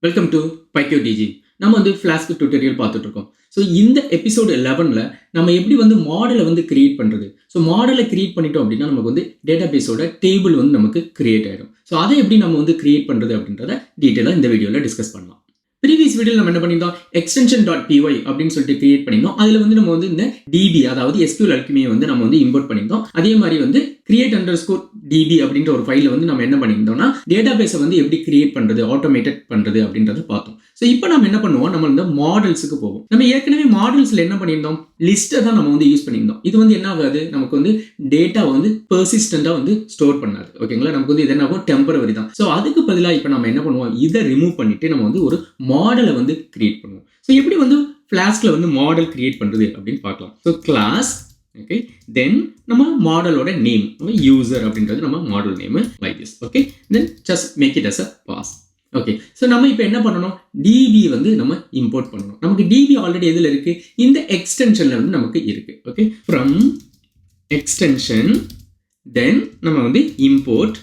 Welcome to PyQDG. நம்ம வந்து flask tutorial பார்த்துட்டு இருக்கோம். ஸோ இந்த எபிசோடு 11ல் நம்ம எப்படி வந்து மாடலை வந்து கிரியேட் பண்ணுறது. ஸோ மாடலை கிரியேட் பண்ணிட்டோம் அப்படின்னா நமக்கு வந்து டேட்டா பேஸோட டேபிள் வந்து நமக்கு கிரியேட் ஆகிடும். ஸோ அதை எப்படி நம்ம வந்து கிரியேட் பண்ணுறது அப்படின்றத டீட்டெயிலாக இந்த வீடியோவில் டிஸ்கஸ் பண்ணலாம். ப்ரீவியஸ் வீடியோவில் நம்ம என்ன பண்ணியிருந்தோம், extension.py அப்படின்னு சொல்லிட்டு கிரியேட் பண்ணியிருந்தோம். அதில் வந்து நம்ம வந்து இந்த டிபி அதாவது SQL அல்கெமியை வந்து நம்ம வந்து இம்போர்ட் பண்ணியிருந்தோம். அதே மாதிரி வந்து create_db அப்படின்ற ஒரு ஃபைலில் வந்து நம்ம என்ன பண்ணியிருந்தோம்னா டேட்டா பேஸை வந்து எப்படி கிரியேட் பண்ணுறது, ஆட்டோமேட்டட் பண்ணுறது அப்படின்றத பார்த்தோம். ஸோ இப்போ நம்ம என்ன பண்ணுவோம், நம்ம இந்த மாடல்ஸுக்கு போவோம். நம்ம ஏற்கனவே மாடல்ஸில் என்ன பண்ணியிருந்தோம், லிஸ்ட்டை தான் நம்ம வந்து யூஸ் பண்ணியிருந்தோம். இது வந்து என்ன ஆகாது, நமக்கு வந்து டேட்டா வந்து பெர்சிஸ்டண்டாக வந்து ஸ்டோர் பண்ணாது. ஓகேங்களா, நமக்கு வந்து இது என்ன ஆகும், டெம்பரவரி தான். ஸோ அதுக்கு பதிலாக இப்போ நம்ம என்ன பண்ணுவோம், இதை ரிமூவ் பண்ணிட்டு நம்ம வந்து ஒரு மாடலை வந்து கிரியேட் பண்ணுவோம். ஸோ எப்படி வந்து ஃப்ளாஸ்கில் வந்து மாடல் கிரியேட் பண்ணுறது அப்படின்னு பார்க்கலாம். ஸோ கிளாஸ், ஓகே, தென் நம்ம மாடலோட நேம் யூசர் அப்படின்றது நம்ம model name like this. Okay, then just make it as a pass. Okay, so நம்ம இப்போ என்ன பண்ணணும், டிபி வந்து நம்ம இம்போர்ட் பண்ணணும். நமக்கு டிபி ஆல்ரெடி எதில் இருக்கு, இந்த எக்ஸ்டென்ஷன்ல வந்து நமக்கு இருக்கு. ஓகே, ஃப்ரம் எக்ஸ்டென்ஷன் தென் நம்ம வந்து இம்போர்ட்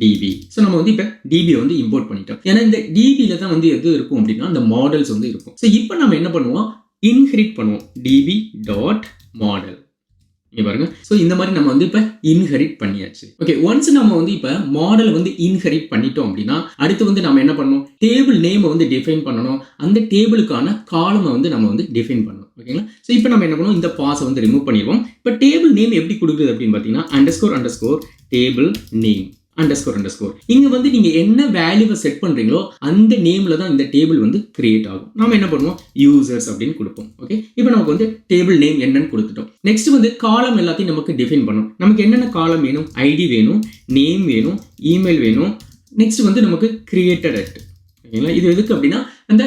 டிபி. ஸோ நம்ம வந்து இப்போ டிபியை வந்து இம்போர்ட் பண்ணிட்டோம். ஏன்னா இந்த டிபியில் தான் வந்து எது இருக்கும் அப்படின்னா அந்த மாடல்ஸ் வந்து இருக்கும். ஸோ இப்போ நம்ம என்ன பண்ணுவோம், இன்ஹெரிட் பண்ணுவோம் டிபி டாட் மாடல். இங்க பாருங்க. ஸோ இந்த மாதிரி நம்ம வந்து இப்போ இன்ஹெரிட் பண்ணியாச்சு. ஓகே, ஒன்ஸ் நம்ம வந்து இப்போ மாடலை வந்து இன்ஹெரிட் பண்ணிட்டோம் அப்படின்னா அடுத்து வந்து நம்ம என்ன பண்ணணும், டேபிள் நேமை வந்து டிஃபைன் பண்ணணும். அந்த டேபிளுக்கான காலமை வந்து நம்ம வந்து டிஃபைன் பண்ணணும். ஓகேங்களா, ஸோ இப்போ நம்ம என்ன பண்ணுவோம், இந்த பாஸை வந்து ரிமூவ் பண்ணிடுவோம். இப்போ டேபிள் நேம் எப்படி கொடுக்குது அப்படின்னு பார்த்தீங்கன்னா அண்டர்ஸ்கோர் டேபிள் நேம் அண்டர்ஸ்கோர். இங்க வந்து நீங்க என்ன வேல்யூவை செட் பண்றீங்களோ அந்த நேம்ல தான் இந்த டேபிள் வந்து கிரியேட் ஆகும். நம்ம என்ன பண்ணுவோம், யூசர்ஸ் அப்படின்னு கொடுப்போம். ஓகே, இப்போ நமக்கு வந்து டேபிள் நேம் என்னன்னு கொடுத்துட்டோம். நெக்ஸ்ட் வந்து காலம் எல்லாத்தையும் நமக்கு டிஃபைன் பண்ணணும். நமக்கு என்னென்ன காலம் வேணும், ஐடி வேணும், நேம் வேணும், இமெயில் வேணும். நெக்ஸ்ட் வந்து நமக்கு கிரியேட்டட் அட். ஓகேங்களா, இது எதுக்கு அப்படின்னா அந்த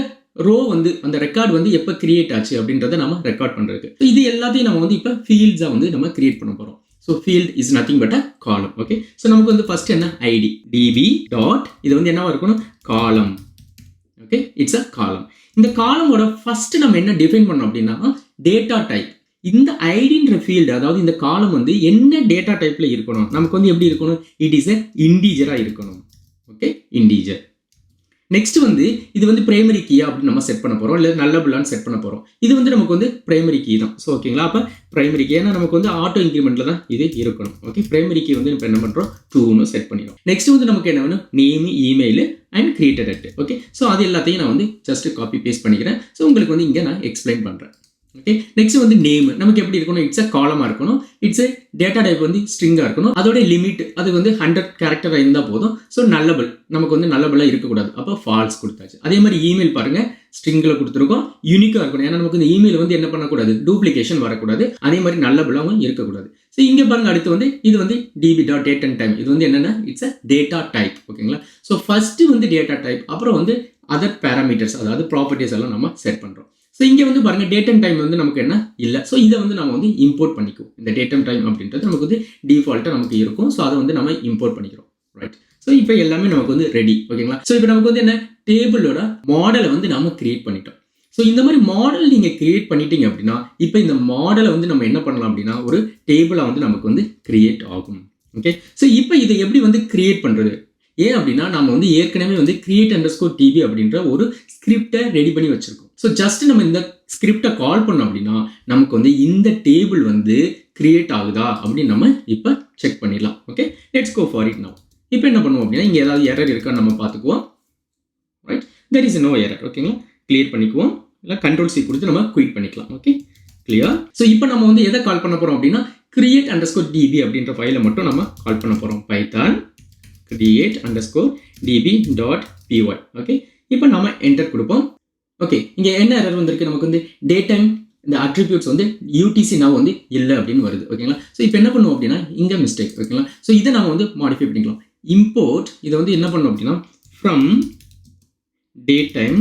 ரோ வந்து அந்த ரெக்கார்ட் வந்து எப்போ கிரியேட் ஆச்சு அப்படின்றத நம்ம ரெக்கார்ட் பண்றதுக்கு. இது எல்லாத்தையும் நம்ம வந்து இப்போ ஃபீல்ட்ஸா வந்து நம்ம கிரியேட் பண்ண போறோம். So field is nothing but a column. Okay, so நமக்கு வந்து first என்ன id db dot இது வந்து என்னவா இருக்கணும், column. Okay, it's a column. இந்த காலமோட first நம்ம என்ன டிஃபைன் பண்ணோம் அப்படின்னா டேட்டா டைப். இந்த ஐடின்ற ஃபீல்டு அதாவது இந்த காலம் வந்து என்ன டேட்டா டைப்ல இருக்கணும், நமக்கு வந்து எப்படி இருக்கணும், இட் இஸ் a இன்டீஜரா இருக்கணும். Okay, integer. நெக்ஸ்ட் வந்து இது வந்து பிரைமரி கீயா அப்படின்னு நம்ம செட் பண்ண போறோம், இல்லை நல்லபுல்லான்னு செட் பண்ண போறோம். இது வந்து நமக்கு வந்து பிரைமரி கீ தான். ஸோ ஓகேங்களா, அப்போ பிரைமரி கீ ஏன்னா நமக்கு வந்து ஆட்டோ இன்க்ரிமெண்ட்ல தான் இது இருக்கணும். ஓகே, பிரைமரி கீ வந்து இப்போ என்ன பண்றோம், 2ன்னு செட் பண்ணிடும். நெக்ஸ்ட் வந்து நமக்கு என்ன வேணும், name, email and created at. Okay, so அது எல்லாத்தையும் நான் வந்து ஜஸ்ட் காப்பி பேஸ்ட் பண்ணிக்கிறேன். ஸோ உங்களுக்கு வந்து இங்கே நான் எக்ஸ்பிளைன் பண்றேன். ஓகே, நெக்ஸ்ட் வந்து நேம் நமக்கு எப்படி இருக்கணும், இட்ஸ் அ காலமா இருக்கணும், இட்ஸ் டேட்டா டைப் வந்து ஸ்ட்ரிங்கா இருக்கணும். அதோட லிமிட் அது வந்து 100 கேரக்டர் இருந்தால் போதும். ஸோ நல்லபிள் நமக்கு வந்து நல்லபிளா இருக்கக்கூடாது, அப்போ ஃபால்ஸ் கொடுத்தாச்சு. அதே மாதிரி இமெயில் பாருங்க, ஸ்ட்ரிங்ல கொடுத்துருக்கோம், யூனிக்கா இருக்கணும். ஏன்னா நமக்கு இந்த இமெயில் வந்து என்ன பண்ணக்கூடாது, டூப்ளிகேஷன் வரக்கூடாது. அதே மாதிரி நல்லபிளாவும் இருக்கக்கூடாது. ஸோ இங்கே பாருங்க, அடுத்து வந்து இது வந்து DP dot date and time. இது வந்து என்னன்னா இட்ஸ் அ டேட்டா டைப். ஓகேங்களா, ஸோ ஃபர்ஸ்ட் வந்து டேட்டா டைப், அப்புறம் வந்து அதர் பேராமீட்டர்ஸ் அதாவது ப்ராப்பர்ட்டிஸ் எல்லாம் நம்ம செட் பண்றோம். ஸோ இங்கே வந்து பாருங்க டேட் அண்ட் டைம் வந்து நமக்கு என்ன இல்லை. ஸோ இதை வந்து நம்ம வந்து இம்போர்ட் பண்ணிக்குவோம். இந்த டேட் அண்ட் டைம் அப்படின்றது நமக்கு வந்து டிஃபால்ட்டாக நமக்கு இருக்கும். ஸோ அதை வந்து நம்ம இம்போர்ட் பண்ணிக்கிறோம். ரைட், ஸோ இப்போ எல்லாமே நமக்கு வந்து ரெடி. ஓகேங்களா, ஸோ இப்போ நமக்கு வந்து என்ன, டேபிளோட மாடலை வந்து நம்ம கிரியேட் பண்ணிட்டோம். ஸோ இந்த மாதிரி மாடல் நீங்கள் கிரியேட் பண்ணிட்டீங்க அப்படின்னா இப்போ இந்த மாடலை வந்து நம்ம என்ன பண்ணலாம் அப்படின்னா ஒரு டேபிளாக வந்து நமக்கு வந்து கிரியேட் ஆகும். ஓகே, ஸோ இப்போ இதை எப்படி வந்து கிரியேட் பண்ணுறது, ஏன் அப்படின்னா நம்ம வந்து ஏற்கனவே வந்து create_db அப்படின்ற ஒரு ஸ்கிரிப்டை ரெடி பண்ணி வச்சிருக்கோம். ஸோ ஜஸ்ட் நம்ம இந்த ஸ்கிரிப்டை கால் பண்ணோம் அப்படின்னா நமக்கு வந்து இந்த டேபிள் வந்து கிரியேட் ஆகுதா அப்படின்னு நம்ம இப்போ செக் பண்ணிடலாம். Okay, let's go for it now. இப்போ என்ன பண்ணுவோம் அப்படின்னா இங்கே ஏதாவது எரர் இருக்கான்னு நம்ம பார்த்துக்குவோம். Right, there is no error. ஓகேங்களா, கிளியர் பண்ணிக்குவோம், இல்லை Ctrl+C கொடுத்து நம்ம குயிட் பண்ணிக்கலாம். Okay, clear. ஸோ இப்போ நம்ம வந்து எதை கால் பண்ண போறோம் அப்படின்னா create_db அப்படின்ற ஃபைலை மட்டும் நம்ம கால் பண்ண போறோம். Python create_db.py. ஓகே, இப்போ நம்ம என்டர் கொடுப்போம். ஓகே, இங்கே என்ன எரர் வந்திருக்கு, நமக்கு வந்து டேட் டைம் இந்த அட்ரிபியூட்ஸ் வந்து UTC now வந்து இல்லை அப்படின்னு வருது. ஓகேங்களா, ஸோ இப்போ என்ன பண்ணுவோம் அப்படின்னா இங்கே மிஸ்டேக். ஓகேங்களா, ஸோ இதை நம்ம வந்து மாடிஃபை பண்ணிக்கலாம். இம்போர்ட் இதை வந்து என்ன பண்ணணும் அப்படின்னா from date time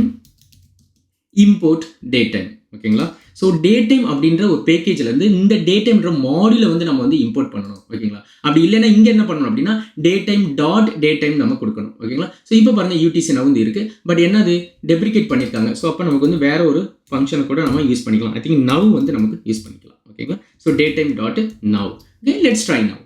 import date time. ஓகேங்களா, ஸோ டேட் டைம் அப்படின்ற ஒரு பேக்கேஜ்ல இருந்து இந்த டேட் டைம்ன்ற மாடியூலை வந்து நம்ம வந்து இம்போர்ட் பண்ணணும். ஓகேங்களா, அப்படி இல்லைன்னா இங்க என்ன பண்ணணும் அப்படின்னா date time dot date time நம்ம கொடுக்கணும். ஓகேங்களா, ஸோ இப்போ பாருங்க UTC now வந்து இருக்கு, பட் என்னது டெப்ரிகேட் பண்ணியிருக்காங்க. ஸோ அப்போ நமக்கு வந்து வேற ஒரு ஃபங்க்ஷனை கூட நம்ம யூஸ் பண்ணிக்கலாம். ஐ திங்க் நவ் வந்து நமக்கு யூஸ் பண்ணிக்கலாம். ஓகேங்களா, so date time dot now. Okay, let's try now.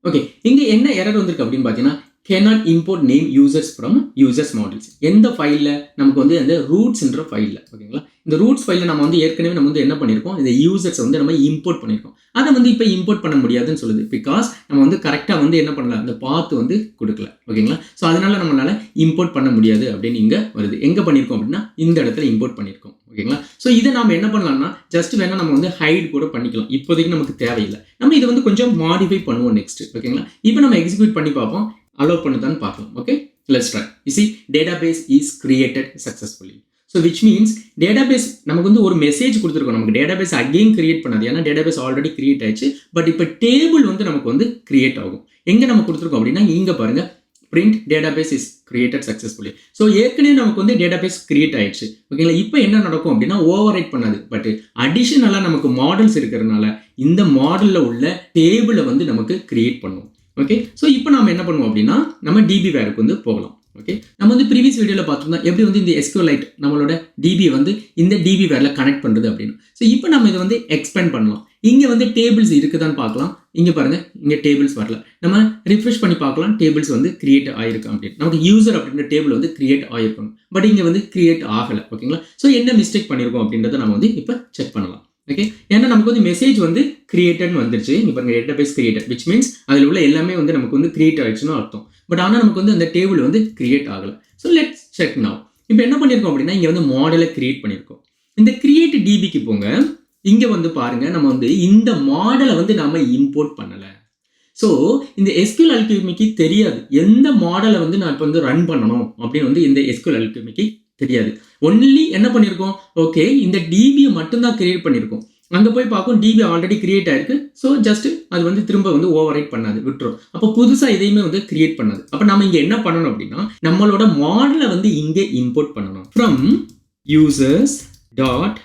Okay, இங்க என்ன எரர் வந்திருக்கு அப்படின்னு பார்த்தீங்கன்னா cannot import name users from users models. எந்த ஃபைலில் நமக்கு வந்து அந்த ரூட்ஸ்ன்ற ஃபைலில் ஓகேங்களா, இந்த ரூட்ஸ் ஃபைலில் நம்ம வந்து ஏற்கனவே நம்ம வந்து என்ன பண்ணியிருக்கோம், இந்த யூசர்ஸ் வந்து நம்ம இம்போர்ட் பண்ணியிருக்கோம். அதை வந்து இப்போ இம்போர்ட் பண்ண முடியாதுன்னு சொல்லுது. பிகாஸ் நம்ம வந்து கரெக்டாக வந்து என்ன பண்ணல, அந்த பாத் வந்து கொடுக்கல ஓகேங்களா. ஸோ அதனால நம்மளால இம்போர்ட் பண்ண முடியாது அப்படின்னு இங்கே வருது. எங்கே பண்ணியிருக்கோம் அப்படின்னா இந்த இடத்துல இம்போர்ட் பண்ணியிருக்கோம் ஓகேங்களா. ஸோ இதை நம்ம என்ன பண்ணலாம்னா ஜஸ்ட் வேணா நம்ம வந்து ஹைட் கூட பண்ணிக்கலாம். இப்போதைக்கு நமக்கு தேவையில்லை. நம்ம இதை வந்து கொஞ்சம் மாடிஃபை பண்ணுவோம் நெக்ஸ்ட் ஓகேங்களா. இப்போ நம்ம எக்ஸிக்யூட் பண்ணி பார்ப்போம், அலோவ் பண்ணுதான்னு பார்க்கலாம். Okay, let's try. You see database is created successfully. So which means database நமக்கு வந்து ஒரு மெசேஜ் கொடுத்துருக்கோம். நமக்கு database again கிரியேட் பண்ணாது, ஏன்னா database ஆல்ரெடி கிரியேட் ஆயிடுச்சு. பட் இப்போ டேபிள் வந்து நமக்கு வந்து கிரியேட் ஆகும். எங்க நம்ம கொடுத்துருக்கோம் அப்படின்னா இங்க பாருங்க, print database is created successfully. So ஏற்கனவே நமக்கு வந்து database கிரியேட் ஆயிடுச்சு ஓகேங்களா. இப்போ என்ன நடக்கும் அப்படின்னா ஓவர் ரைட் பண்ணாது. பட் அடிஷனலாக நமக்கு மாடல்ஸ் இருக்கிறதுனால இந்த மாடலில் உள்ள டேபிளை வந்து நமக்கு கிரியேட் பண்ணுவோம். ஓகே, ஸோ இப்போ நம்ம என்ன பண்ணுவோம் அப்படின்னா நம்ம டிபி வேருக்கு வந்து போகலாம். ஓகே, நம்ம வந்து ப்ரீவியஸ் வீடியோவில் பார்த்துருந்தோம் எப்படி வந்து இந்த SQLite நம்மளோட டிபியை வந்து இந்த டிபி வேரில் கனெக்ட் பண்ணுறது அப்படின்னு. ஸோ இப்போ நம்ம இதை வந்து எக்ஸ்பேண்ட் பண்ணலாம். இங்கே வந்து டேபிள்ஸ் இருக்குதான்னு பார்க்கலாம். இங்கே பாருங்க, இங்கே டேபிள்ஸ் வரல. நம்ம ரிஃப்ரெஷ் பண்ணி பார்க்கலாம், டேபிள்ஸ் வந்து கிரியேட் ஆகிருக்கும் அப்படின்னு. நமக்கு யூசர் அப்படின்ற டேபிள் வந்து கிரியேட் ஆகிருக்கணும். பட் இங்கே வந்து கிரியேட் ஆகலை ஓகேங்களா. ஸோ என்ன மிஸ்டேக் பண்ணியிருக்கோம் அப்படின்றத நம்ம வந்து இப்போ செக் பண்ணலாம். ஓகே, ஏன்னா நமக்கு வந்து மெசேஜ் வந்து கிரியேட்டட்னு வந்துருச்சு. இங்கே பாருங்க, டேட்டாபேஸ் கிரியேட்டட், விச் மீன்ஸ் அதில் உள்ள எல்லாமே வந்து நமக்கு வந்து கிரியேட் ஆயிடுச்சுன்னு அர்த்தம். பட் ஆனால் நமக்கு வந்து அந்த டேபிள் வந்து கிரியேட் ஆகலை. So let's check now. இப்போ என்ன பண்ணியிருக்கோம் அப்படின்னா இங்கே வந்து மாடலை கிரியேட் பண்ணியிருக்கோம். இந்த கிரியேட் டிபிக்கு போங்க. இங்கே வந்து பாருங்க, நம்ம வந்து இந்த மாடலை வந்து நம்ம இம்போர்ட் பண்ணலை. ஸோ இந்த SQL Alchemy தெரியாது எந்த மாடலை வந்து நான் இப்போ வந்து ரன் பண்ணணும் அப்படின்னு வந்து இந்த SQL Alchemy தெரியாது. ஒன்லி என்ன பண்ணியிருக்கோம், ஓகே இந்த டிபியை மட்டும்தான் கிரியேட் பண்ணியிருக்கோம். அங்கே போய் பார்க்கும் டிபி ஆல்ரெடி கிரியேட் ஆயிருக்கு. ஸோ ஜஸ்ட் அது வந்து திரும்ப வந்து ஓவர் ரைட் பண்ணாது, விட்டுரும். அப்போ புதுசாக எதையுமே வந்து கிரியேட் பண்ணாது. அப்போ நம்ம இங்கே என்ன பண்ணணும் அப்படின்னா நம்மளோட மாடலை வந்து இங்கே இம்போர்ட் பண்ணணும். From users dot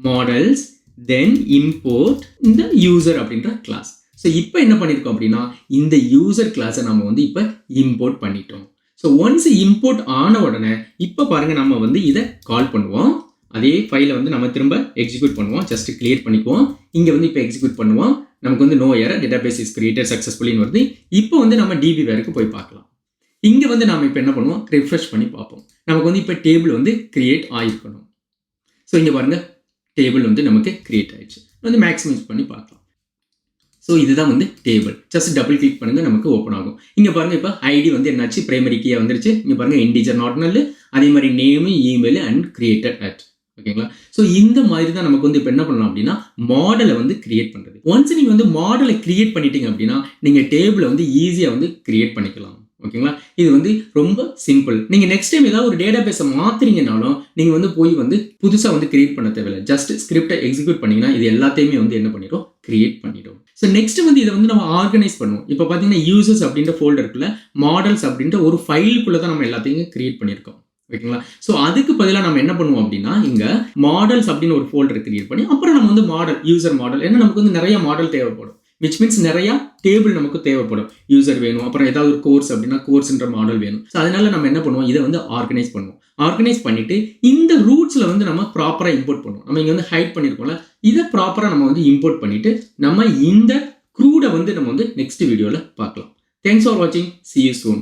models then import இந்த யூசர் அப்படின்ற கிளாஸ். ஸோ இப்போ என்ன பண்ணியிருக்கோம் அப்படின்னா இந்த யூசர் கிளாஸை நம்ம வந்து இப்போ இம்போர்ட் பண்ணிட்டோம். ஸோ ஒன்ஸ் இம்போர்ட் ஆன உடனே இப்போ பாருங்க, நம்ம வந்து இதை கால் பண்ணுவோம். அதே ஃபைலை வந்து நம்ம திரும்ப எக்ஸிக்யூட் பண்ணுவோம். ஜஸ்ட் கிளியர் பண்ணிக்குவோம். இங்கே வந்து இப்போ எக்ஸிக்யூட் பண்ணுவோம். நமக்கு வந்து no error, database is created சக்ஸஸ்ஃபுல்லின்னு வருது. இப்போ வந்து நம்ம டிபி வேருக்கு போய் பார்க்கலாம். இங்கே வந்து நம்ம இப்போ என்ன பண்ணுவோம், ரிஃப்ரெஷ் பண்ணி பார்ப்போம். நமக்கு வந்து இப்போ டேபிள் வந்து கிரியேட் ஆகிருக்கணும். ஸோ இங்கே பாருங்க, டேபிள் வந்து நமக்கு கிரியேட் ஆயிடுச்சு. வந்து மேக்ஸிமைஸ் பண்ணி பார்க்கலாம். ஸோ இதுதான் வந்து டேபிள். ஜஸ்ட் டபுள் கிளிக் பண்ணுங்க, நமக்கு ஓப்பன் ஆகும். இங்கே பாருங்க, இப்போ ஐடி வந்து என்னாச்சு, பிரைமரி கீயாக வந்துருச்சு. இங்கே பாருங்க, இன்டிஜர் நாட் நல், அதே மாதிரி name, email and created at ஓகேங்களா. ஸோ இந்த மாதிரி தான் நமக்கு வந்து இப்போ என்ன பண்ணலாம் அப்படின்னா மாடலை வந்து கிரியேட் பண்ணுறது. ஒன்ஸ் நீங்கள் வந்து மாடலை கிரியேட் பண்ணிட்டீங்க அப்படின்னா நீங்கள் டேபிளை வந்து ஈஸியாக வந்து கிரியேட் பண்ணிக்கலாம் ஓகேங்களா. இது வந்து ரொம்ப சிம்பிள். நீங்கள் நெக்ஸ்ட் டைம் ஏதாவது ஒரு டேட்டாபேஸை மாற்றுறீங்கனாலும் நீங்கள் வந்து போய் வந்து புதுசாக வந்து கிரியேட் பண்ண தேவையில்லை. ஜஸ்ட் ஸ்கிரிப்டை எக்ஸிக்யூட் பண்ணிங்கன்னா இது எல்லாத்தையுமே வந்து என்ன பண்ணிடும், கிரியேட் பண்ணிடும். ஸோ நெக்ஸ்ட் வந்து இதை வந்து நம்ம ஆர்கனைஸ் பண்ணுவோம். இப்போ பார்த்தீங்கன்னா யூசர்ஸ் அப்படின்ற ஃபோல்டருக்குள்ள மாடல்ஸ் அப்படின்ற ஒரு ஃபைலுக்குள்ளே தான் நம்ம எல்லாத்தையும் கிரியேட் பண்ணியிருக்கோம் ஓகேங்களா. ஸோ அதுக்கு பதிலாக நம்ம என்ன பண்ணுவோம் அப்படின்னா இங்கே மாடல்ஸ் அப்படின்னு ஒரு ஃபோல்டர் கிரியேட் பண்ணி அப்புறம் நம்ம வந்து மாடல், யூசர் மாடல், ஏன்னா நமக்கு வந்து நிறைய மாடல் தேவைப்படும். விச் மீன்ஸ் நிறையா டேபிள் நமக்கு தேவைப்படும். யூசர் வேணும், அப்புறம் ஏதாவது ஒரு கோர்ஸ் அப்படின்னா கோர்ஸ்ன்ற மாடல் வேணும். ஸோ அதனால நம்ம என்ன பண்ணுவோம், இதை வந்து ஆர்கனைஸ் பண்ணுவோம். ஆர்கனைஸ் பண்ணிட்டு இந்த ரூட்ஸில் வந்து நம்ம ப்ராப்பராக இம்போர்ட் பண்ணுவோம். நம்ம இங்கே வந்து ஹைட் பண்ணியிருக்கோம்ல, இதை ப்ராப்பராக நம்ம வந்து இம்போர்ட் பண்ணிட்டு நம்ம இந்த க்ரூடை வந்து நம்ம வந்து நெக்ஸ்ட் வீடியோவில் பார்க்கலாம். தேங்க்ஸ் ஃபார் வாட்சிங். See you soon.